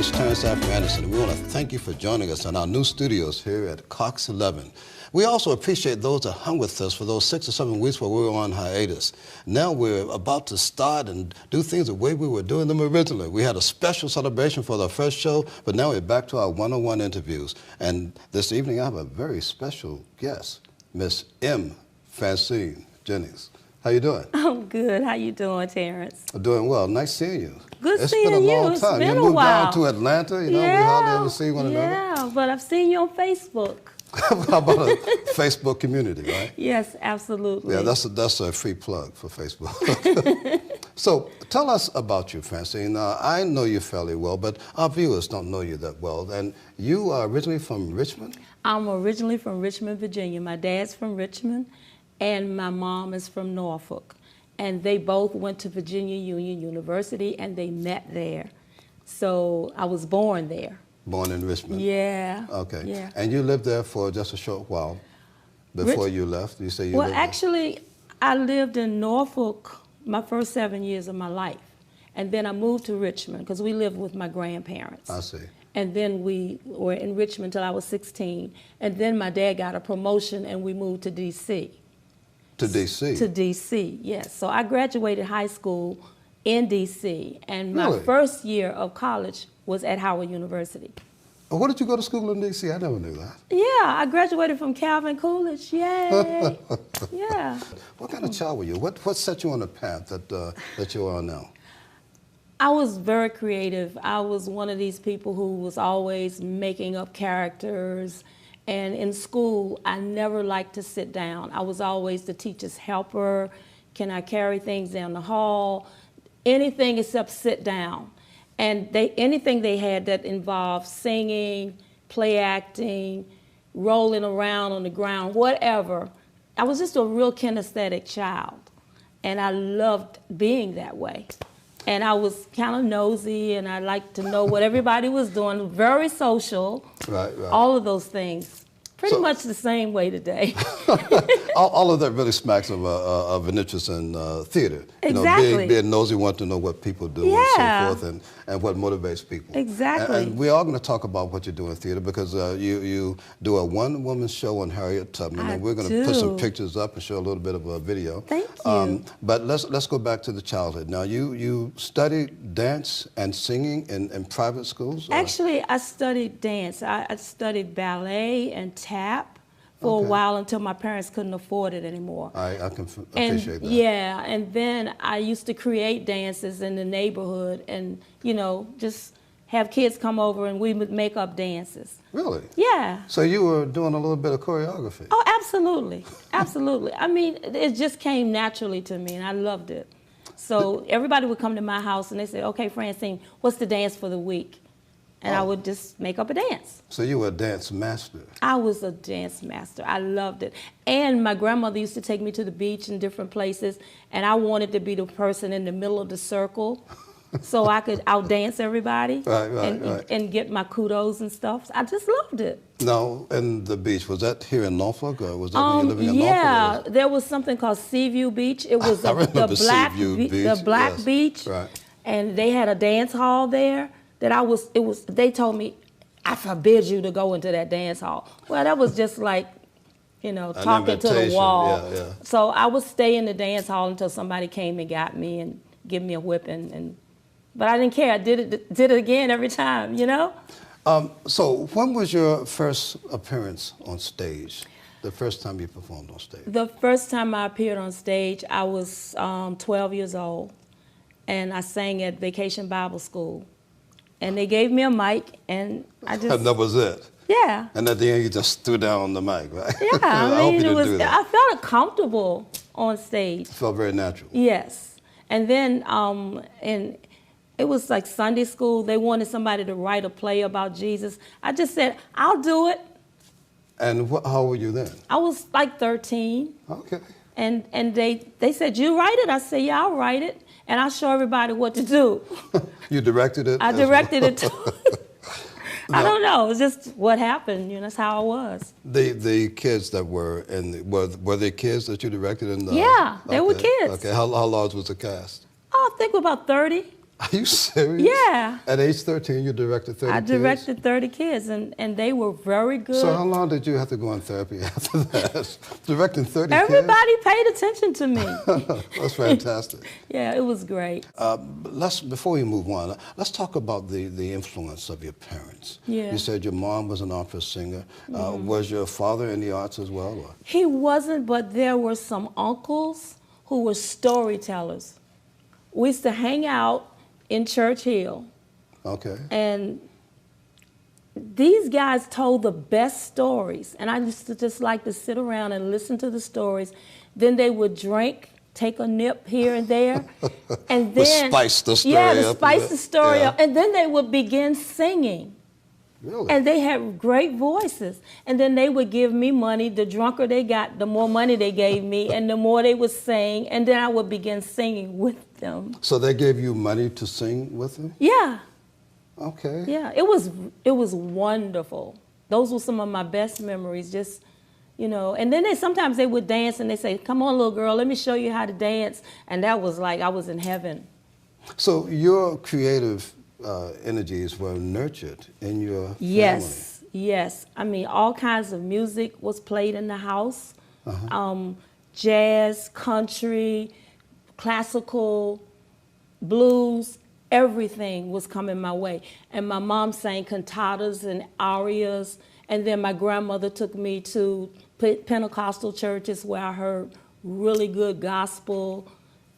is Terrance Afer-Anderson, and we want to thank you for joining us in our new studios here at Cox 11. We also appreciate those that hung with us for those 6 or 7 weeks while we were on hiatus. Now we're about to start and do things the way we were doing them originally. We had a special celebration for the first show, but now we're back to our one-on-one interviews. And this evening I have a very special guest, Miss Francine Jennings. How you doing? I'm good. How you doing, Terrance? I'm doing well. Nice seeing you. Good seeing you. It's been a long time. It's been you a moved while. down to Atlanta. You know, we hardly ever see one another. Yeah, but I've seen you on Facebook. How about a Facebook community, right? Yes, absolutely. Yeah, that's a free plug for Facebook. So tell us about you, Francine. I know you fairly well, but our viewers don't know you that well. And you are originally from Richmond? I'm originally from Richmond, Virginia. My dad's from Richmond, and my mom is from Norfolk. And they both went to Virginia Union University, and they met there. So I was born there. Born in Richmond? Yeah. Okay. Yeah. And you lived there for just a short while before you left? You say you Well, lived there? actually, I lived in Norfolk my first 7 years of my life. And then I moved to Richmond because we lived with my grandparents. I see. And then we were in Richmond till I was 16. And then my dad got a promotion and we moved to D.C. To D.C.? To D.C., yes. So I graduated high school in D.C. And my Really? first year of college was at Howard University. Where did you go to school in D.C.? I never knew that. Yeah, I graduated from Calvin Coolidge. Yay! Yeah. What kind of child were you? What set you on the path that you are now? I was very creative. I was one of these people who was always making up characters. And in school, I never liked to sit down. I was always the teacher's helper. Can I carry things down the hall? Anything except sit down. And anything they had that involved singing, play acting, rolling around on the ground, whatever. I was just a real kinesthetic child. And I loved being that way. And I was kind of nosy, and I liked to know what everybody was doing, very social, Right. all of those things. Pretty much the same way today. all of that really smacks of an interest in theater. Exactly. You know, being nosy, want to know what people do and so forth, and what motivates people. Exactly. And we are going to talk about what you do in theater because you do a one-woman show on Harriet Tubman, and we're going to put some pictures up and show a little bit of a video. Thank you. But let's go back to the childhood. Now, you studied dance and singing in private schools? Actually, I studied dance. I studied ballet and tap for a while until my parents couldn't afford it anymore. I can appreciate that. Yeah, and then I used to create dances in the neighborhood and, you know, just have kids come over and we would make up dances. Really? Yeah. So you were doing a little bit of choreography? Oh, absolutely. Absolutely. I mean, it just came naturally to me and I loved it. So everybody would come to my house and they say, okay, Francine, what's the dance for the week? And I would just make up a dance. So you were a dance master? I was a dance master. I loved it. And my grandmother used to take me to the beach in different places, and I wanted to be the person in the middle of the circle so I could outdance everybody and get my kudos and stuff. I just loved it. Now, and the beach, was that here in Norfolk, or was that when you were living in Norfolk? Yeah, there was something called Seaview Beach. It was the black beach, right. And they had a dance hall there. They told me, I forbid you to go into that dance hall. Well, that was just like, you know, talking to the wall. Yeah. So I would stay in the dance hall until somebody came and got me and give me a whipping. But I didn't care. I did it again every time, you know? So when was your first appearance on stage? The first time you performed on stage? The first time I appeared on stage, I was 12 years old. And I sang at Vacation Bible School. And they gave me a mic, and I just... And that was it? Yeah. And at the end, you just threw down on the mic, right? Yeah, I mean, I felt comfortable on stage. It felt very natural. Yes. And then, and it was like Sunday school. They wanted somebody to write a play about Jesus. I just said, I'll do it. And how old were you then? I was like 13. Okay. And they said, you write it? I said, yeah, I'll write it. And I'll show everybody what to do. You directed it? I directed it too. I don't know. It was just what happened. You know, that's how I was. The kids that were were they kids that you directed in the? Yeah, they were kids. Okay. How large was the cast? Oh, I think about 30. Are you serious? Yeah. At age 13, you directed 30 I kids? directed 30 kids, and they were very good. So how long did you have to go in therapy after that? Directing 30 kids? Everybody paid attention to me. That's fantastic. Yeah, it was great. Before we move on, let's talk about the influence of your parents. Yeah. You said your mom was an opera singer. Was your father in the arts as well? Or? He wasn't, but there were some uncles who were storytellers. We used to hang out in Church Hill. Okay. And these guys told the best stories. And I used to just like to sit around and listen to the stories. Then they would drink, take a nip here and there. And then spice the story yeah, up. to spice the story yeah. up. And then they would begin singing. Really? And they had great voices. And then they would give me money. The drunker they got, the more money they gave me, and the more they would sing. And then I would begin singing with them. So they gave you money to sing with them? Yeah. Okay. Yeah, it was wonderful. Those were some of my best memories, just, you know. And then sometimes they would dance and they say, come on, little girl, let me show you how to dance. And that was like I was in heaven. So your creative energies were nurtured in your family? Yes, yes. I mean, all kinds of music was played in the house. Jazz, country, classical, blues, everything was coming my way. And my mom sang cantatas and arias. And then my grandmother took me to Pentecostal churches where I heard really good gospel,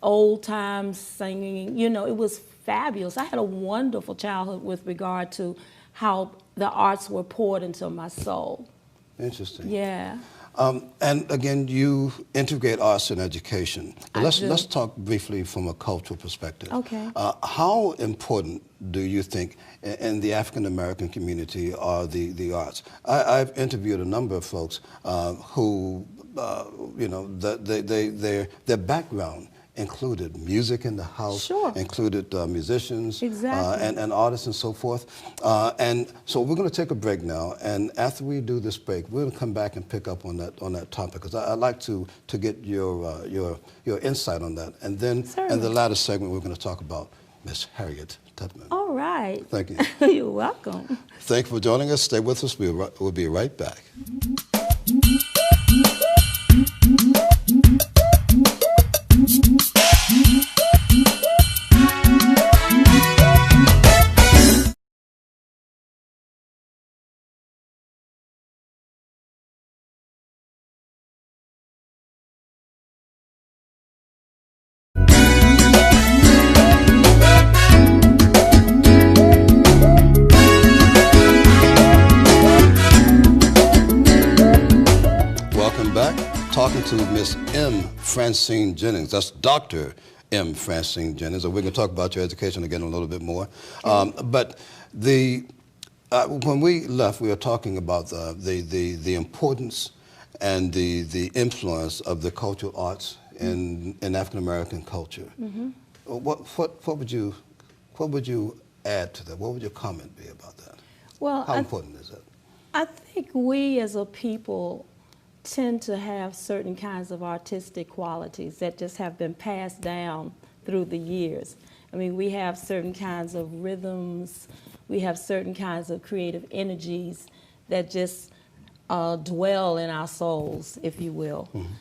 old time singing. You know, it was fabulous. I had a wonderful childhood with regard to how the arts were poured into my soul. Interesting. Yeah. And again, you integrate arts in education. But I do. let's talk briefly from a cultural perspective. Okay. How important do you think in the African American community are the arts? I've interviewed a number of folks who, you know, their background included music in the house, Sure. included musicians, Exactly. and artists and so forth. And so we're going to take a break now, and after we do this break, we're going to come back and pick up on that topic, because I'd like to get your insight on that. And then Certainly. in the latter segment, we're going to talk about Miss Harriet Tubman. All right. Thank you. You're welcome. Thank you for joining us. Stay with us. We'll be right back. Welcome back. Talking to Miss M. Francine Jennings. That's Dr. M. Francine Jennings. And we're going to talk about your education again a little bit more. But when we left, we were talking about the importance and the influence of the cultural arts in African American culture. Mm-hmm. What would you add to that? What would your comment be about that? Well, How important is that? I think we as a people tend to have certain kinds of artistic qualities that just have been passed down through the years. I mean, we have certain kinds of rhythms, we have certain kinds of creative energies that just dwell in our souls, if you will. Mm-hmm.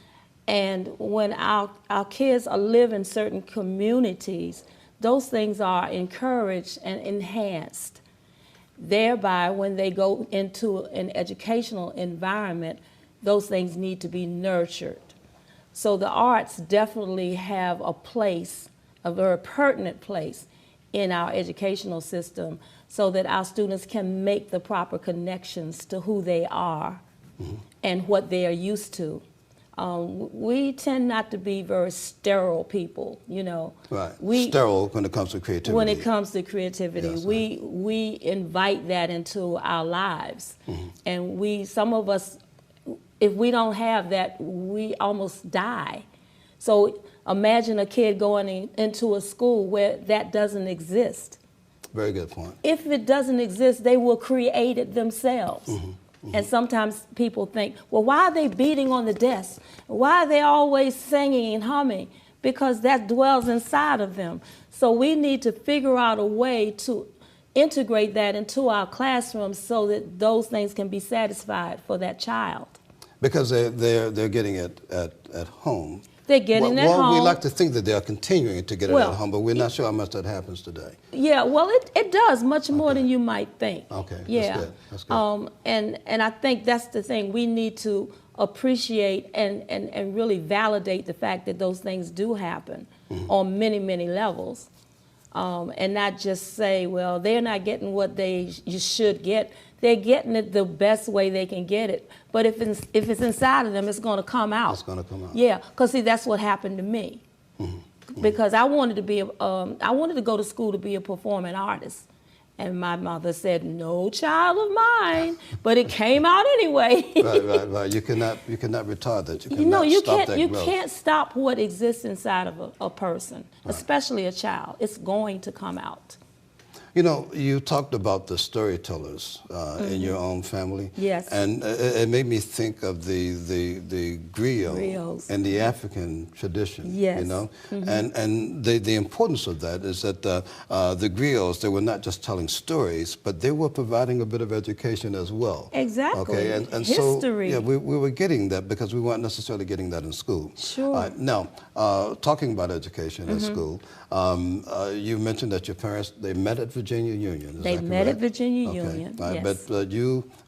And when our kids live in certain communities, those things are encouraged and enhanced. Thereby, when they go into an educational environment, those things need to be nurtured. So the arts definitely have a place, a very pertinent place in our educational system, so that our students can make the proper connections to who they are mm-hmm. and what they are used to. We tend not to be very sterile people, you know. Right. Sterile when it comes to creativity. When it comes to creativity, yes, we invite that into our lives, mm-hmm. and some of us, if we don't have that, we almost die. So imagine a kid going into a school where that doesn't exist. Very good point. If it doesn't exist, they will create it themselves. Mm-hmm. Mm-hmm. And sometimes people think, well, why are they beating on the desk? Why are they always singing and humming? because that dwells inside of them. So we need to figure out a way to integrate that into our classrooms so that those things can be satisfied for that child. Because they're getting it at home. They're getting it at home. Well, we like to think that they are continuing to get it at home, but we're not sure how much that happens today. Yeah, well, it does much more than you might think. Okay, yeah. That's good. And I think that's the thing. We need to appreciate and really validate the fact that those things do happen on many, many levels. And not just say, well, they're not getting what you should get. They're getting it the best way they can get it. But if it's inside of them, it's going to come out. It's going to come out. Yeah, because see, that's what happened to me. Because I wanted to go to school to be a performing artist. And my mother said, no child of mine, but it came out anyway. Right. You cannot retard that. You can't stop what exists inside of a person, especially a child. It's going to come out. You know, you talked about the storytellers in your own family. Yes. And it made me think of the griot and the African tradition. Yes. You know, and the importance of that is that the griots, they were not just telling stories, but they were providing a bit of education as well. Exactly. Okay. And history. So we were getting that because we weren't necessarily getting that in school. Sure. Now, talking about education in school, you mentioned that your parents, they met at Virginia Union. They met at Virginia Union, yes. Yes. But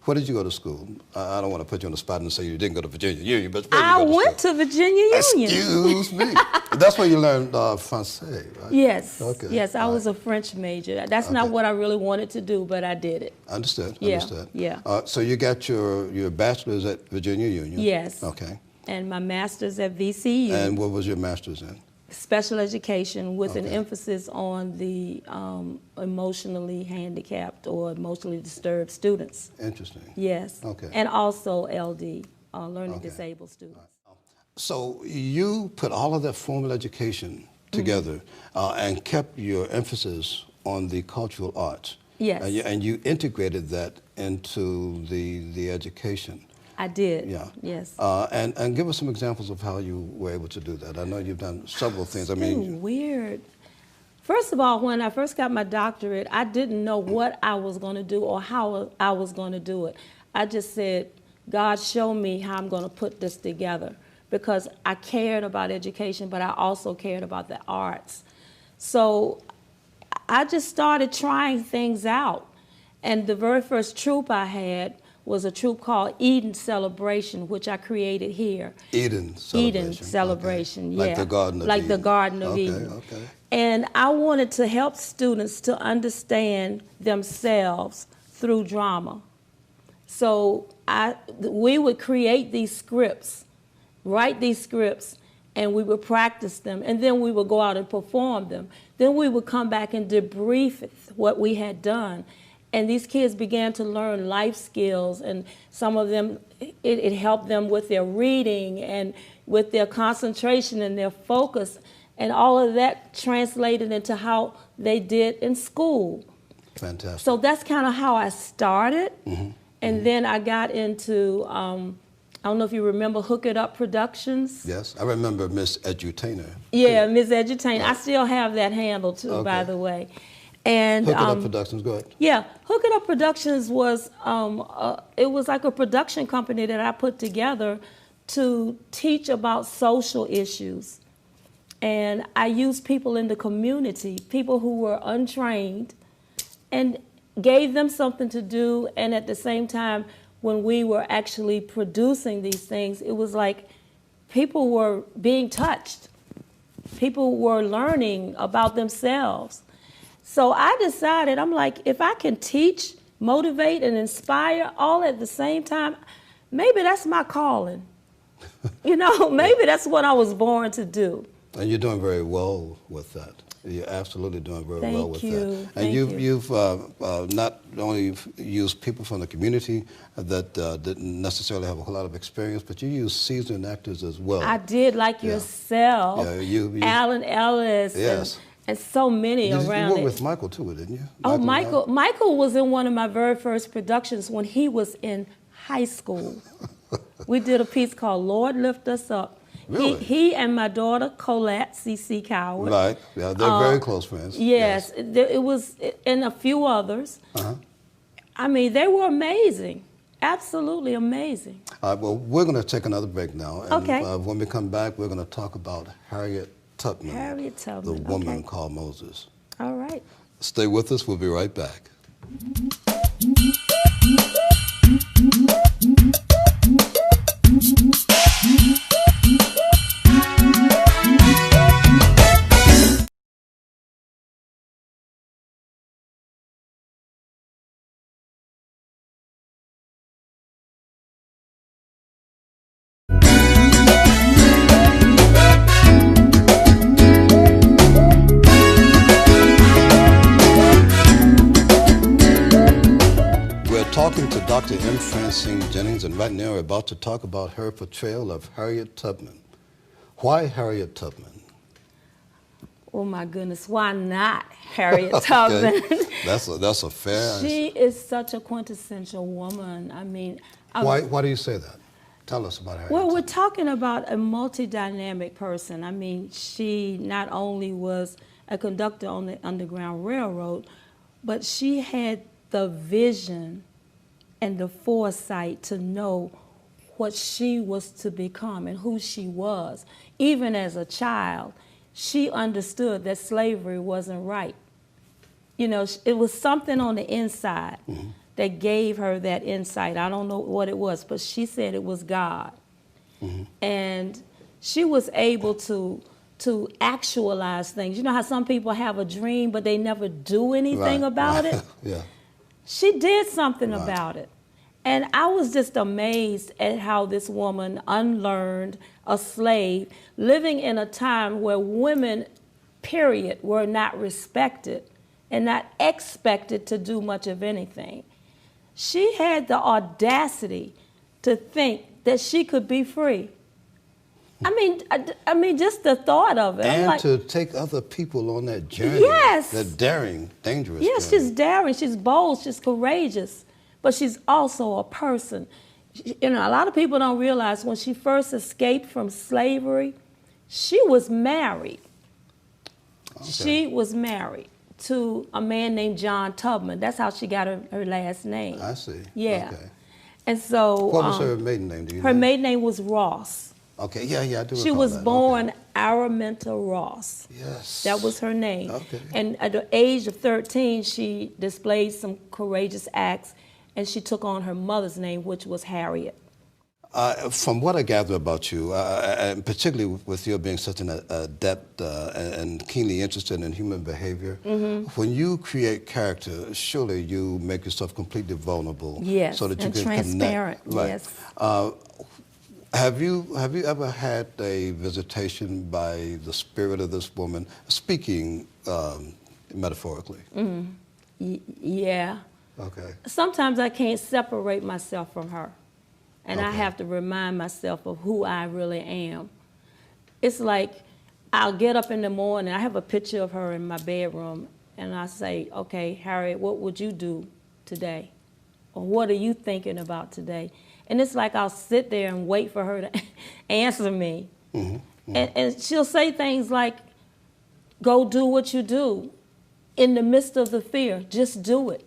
where did you go to school? I don't want to put you on the spot and say you didn't go to Virginia Union, but I went to Virginia Union. Excuse me. That's where you learned Francais, right? Yes. Okay. Yes, I was a French major. That's not what I really wanted to do, but I did it. Understood. Yeah. Understood. Yeah. So you got your bachelor's at Virginia Union. Yes. Okay. And my master's at VCU. And what was your master's in? Special education with an emphasis on the emotionally handicapped or emotionally disturbed students. Interesting. Yes. Okay. And also LD, learning disabled students. So you put all of that formal education together and kept your emphasis on the cultural arts. Yes. And you integrated that into the education. I did. Yeah. Yes. And give us some examples of how you were able to do that. I know you've done several things. I mean, weird. First of all, when I first got my doctorate, I didn't know what I was going to do or how I was going to do it. I just said, God, show me how I'm going to put this together, because I cared about education, but I also cared about the arts. So I just started trying things out. And the very first troupe I had was a troupe called Eden Celebration, which I created here. Eden Celebration. Eden Celebration, okay. yeah. Like the Garden of Like Eden. the Garden of Eden. Okay. And I wanted to help students to understand themselves through drama. So we would create these scripts, write these scripts, and we would practice them, and then we would go out and perform them. Then we would come back and debrief what we had done. And these kids began to learn life skills, and some of them, it helped them with their reading and with their concentration and their focus, and all of that translated into how they did in school. Fantastic. So that's kind of how I started, and then I got into, I don't know if you remember Hook It Up Productions. Yes, I remember Miss Edutainer. Yeah, Miss Edutainer. I still have that handle too, by the way. And Hook It Up Productions, go ahead. Yeah, Hook It Up Productions was, it was like a production company that I put together to teach about social issues. And I used people in the community, people who were untrained, and gave them something to do. And at the same time, when we were actually producing these things, it was like people were being touched. People were learning about themselves. So I decided, I'm like, if I can teach, motivate, and inspire all at the same time, maybe that's my calling. You know, maybe that's what I was born to do. And you're doing very well with that. You're absolutely doing very well with that. And you've not only used people from the community that didn't necessarily have a whole lot of experience, but you used seasoned actors as well. I did, like yourself, Alan Ellis. Yes. And so many around You worked with Michael too, didn't you? Michael was in one of my very first productions when he was in high school. We did a piece called Lord Lift Us Up. Really? He and my daughter Colette, C.C. Coward. Right. Yeah, they're very close friends. Yes, it was, and a few others. I mean, they were amazing. Absolutely amazing. All right, well, we're going to take another break now. And, Okay. when we come back, we're going to talk about Harriet Tubman. Harriet Tubman, The woman okay. called Moses. All right. Stay with us. We'll be right back. Talking to Dr. M. Francine Jennings, and right now we're about to talk about her portrayal of Harriet Tubman. Why Harriet Tubman? Oh my goodness, why not Harriet Tubman? That's a fair answer. She is such a quintessential woman. I mean, Why do you say that? Tell us about Harriet well, Tubman. we're talking about a multi-dynamic person. I mean, she not only was a conductor on the Underground Railroad, but she had the vision and the foresight to know what she was to become and who she was. Even as a child, she understood that slavery wasn't right. You know, it was something on the inside that gave her that insight. I don't know what it was, but she said it was God. And she was able to actualize things. You know how some people have a dream, but they never do anything about it? Yeah. She did something about it. And I was just amazed at how this woman unlearned a slave, living in a time where women, period, were not respected and not expected to do much of anything. She had the audacity to think that she could be free. I mean, just the thought of it. And like, to take other people on that journey. Yes. That daring, dangerous yes, journey. she's daring, she's bold, she's courageous, but she's also a person. You know, a lot of people don't realize when she first escaped from slavery, she was married. Okay. She was married to a man named John Tubman. That's how she got her last name. I see. Yeah. Okay. And so... What was her maiden name? Do you her know? maiden name was Ross. Okay, yeah, I do. She was born Araminta Ross. Yes. That was her name. Okay. And at the age of 13, she displayed some courageous acts, and she took on her mother's name, which was Harriet. From what I gather about you, and particularly with you being such an adept and keenly interested in human behavior, when you create character, surely you make yourself completely vulnerable, yes, so that you and can transparent. Connect. Right. Yes. Have you ever had a visitation by the spirit of this woman, speaking metaphorically? Yeah. Okay. Sometimes I can't separate myself from her, and I Okay. have to remind myself of who I really am. It's like I'll get up in the morning, I have a picture of her in my bedroom, and I say, okay, Harriet, what would you do today? Or what are you thinking about today? And it's like I'll sit there and wait for her to answer me. And she'll say things like, go do what you do. In the midst of the fear, just do it.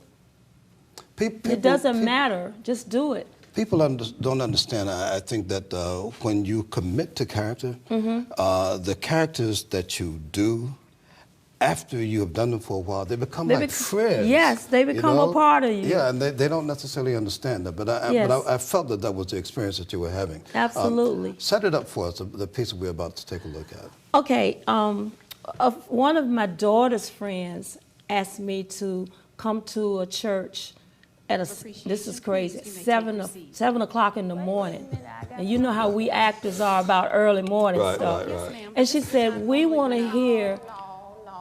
It doesn't matter, just do it. People don't understand, I think, that when you commit to character, the characters that you do, after you have done them for a while, they become like friends. Yes, they become a part of you. Yeah, and they don't necessarily understand that, but I felt that was the experience that you were having. Absolutely. Set it up for us, the piece we're about to take a look at. Okay, one of my daughter's friends asked me to come to a church at this is crazy, 7 o'clock in the morning. And you know how we actors are about early morning stuff. Right. And she said, we want to hear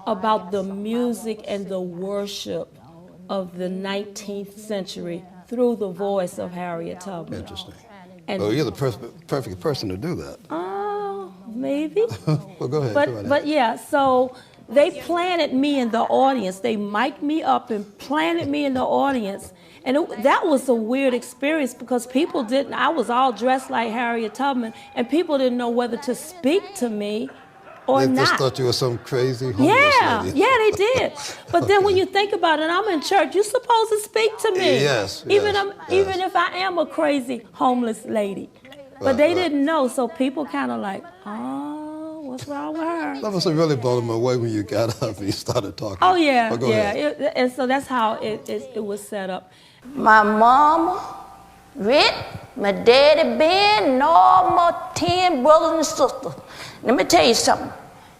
about the music and the worship of the 19th century through the voice of Harriet Tubman. Interesting. And, you're the perfect person to do that. maybe. Well, go ahead. But yeah, so they planted me in the audience. They mic'd me up and planted me in the audience. And that was a weird experience because people didn't, I was all dressed like Harriet Tubman, and people didn't know whether to speak to me or They not. just thought you were some crazy homeless lady. Yeah, they did. But then when you think about it, I'm in church, you're supposed to speak to me. Yes, even yes. if I am a crazy homeless lady. But they didn't know, so people kind of like, oh, what's wrong with her? That must have really blown them away when you got up and you started talking. Oh, yeah, Go ahead. And so that's how it was set up. My mama, Rick, my daddy Ben, and all my 10 brothers and sisters. Let me tell you something.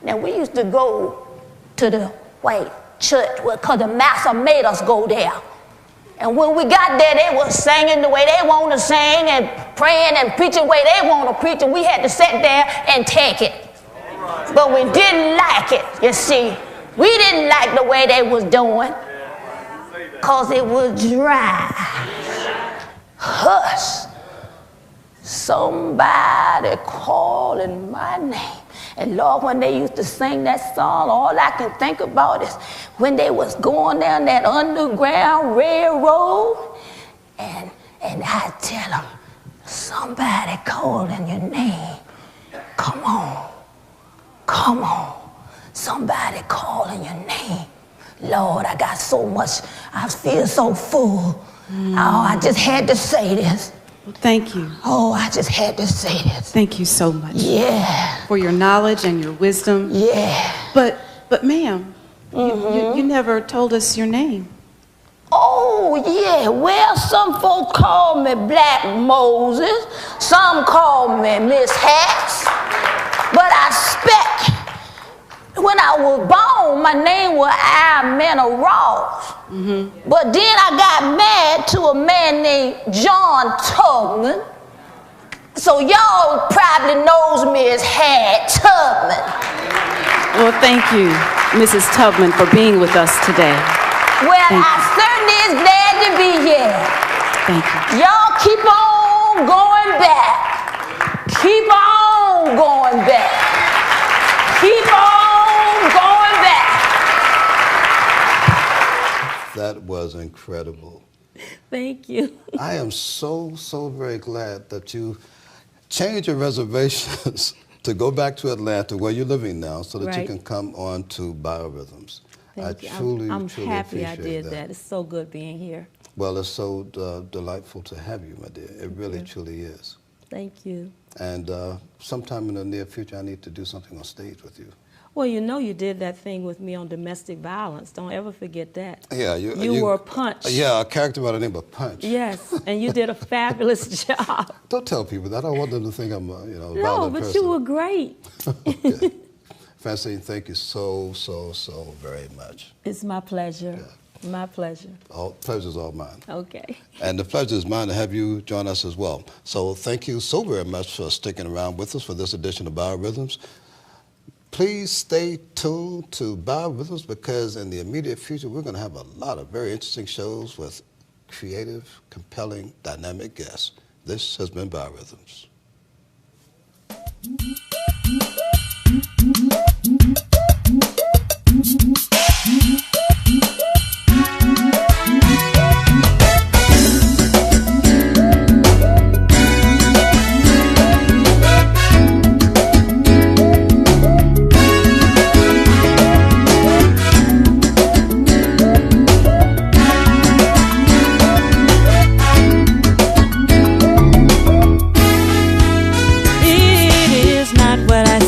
Now, we used to go to the white church because the master made us go there. And when we got there, they were singing the way they want to sing and praying and preaching the way they want to preach, and we had to sit there and take it. But we didn't like it, you see. We didn't like the way they was doing because it was dry. Hush. Somebody calling my name. And Lord, when they used to sing that song, all I can think about is when they was going down that underground railroad, and I tell them, somebody calling your name. Come on, somebody calling your name. Lord, I got so much, I feel so full. Oh, I just had to say this. Well, thank you. Oh, I just had to say this. Thank you so much. Yeah. For your knowledge and your wisdom. Yeah. But ma'am, you never told us your name. Oh, yeah. Well, some folks call me Black Moses. Some call me Miss Hats. But I expect when I was born, my name was Amanda Ross. But then I got married to a man named John Tubman. So y'all probably knows me as Had Tubman. Well, thank you, Mrs. Tubman, for being with us today. Well, I certainly is glad to be here. Thank you. Y'all keep on going back. Keep on going back. Keep on going back. That was incredible. Thank you. I am so very glad that you changed your reservations to go back to Atlanta, where you're living now, so that you can come on to BioRhythms. Thank you. I'm truly happy I appreciate did that. It's so good being here. Well, it's so delightful to have you, my dear. It really, truly is. Thank you. And sometime in the near future, I need to do something on stage with you. Well, you know you did that thing with me on domestic violence. Don't ever forget that. Yeah, you were Punch. Yeah, a character by the name of Punch. Yes, and you did a fabulous job. Don't tell people that. I don't want them to think I'm a No, violent but person. you were great. Okay. Francine, thank you so very much. It's my pleasure. Yeah. My pleasure. Pleasure's all mine. Okay. And the pleasure is mine to have you join us as well. So thank you so very much for sticking around with us for this edition of BioRhythms. Please stay tuned to BioRhythms, because in the immediate future, we're going to have a lot of very interesting shows with creative, compelling, dynamic guests. This has been BioRhythms. It is not what I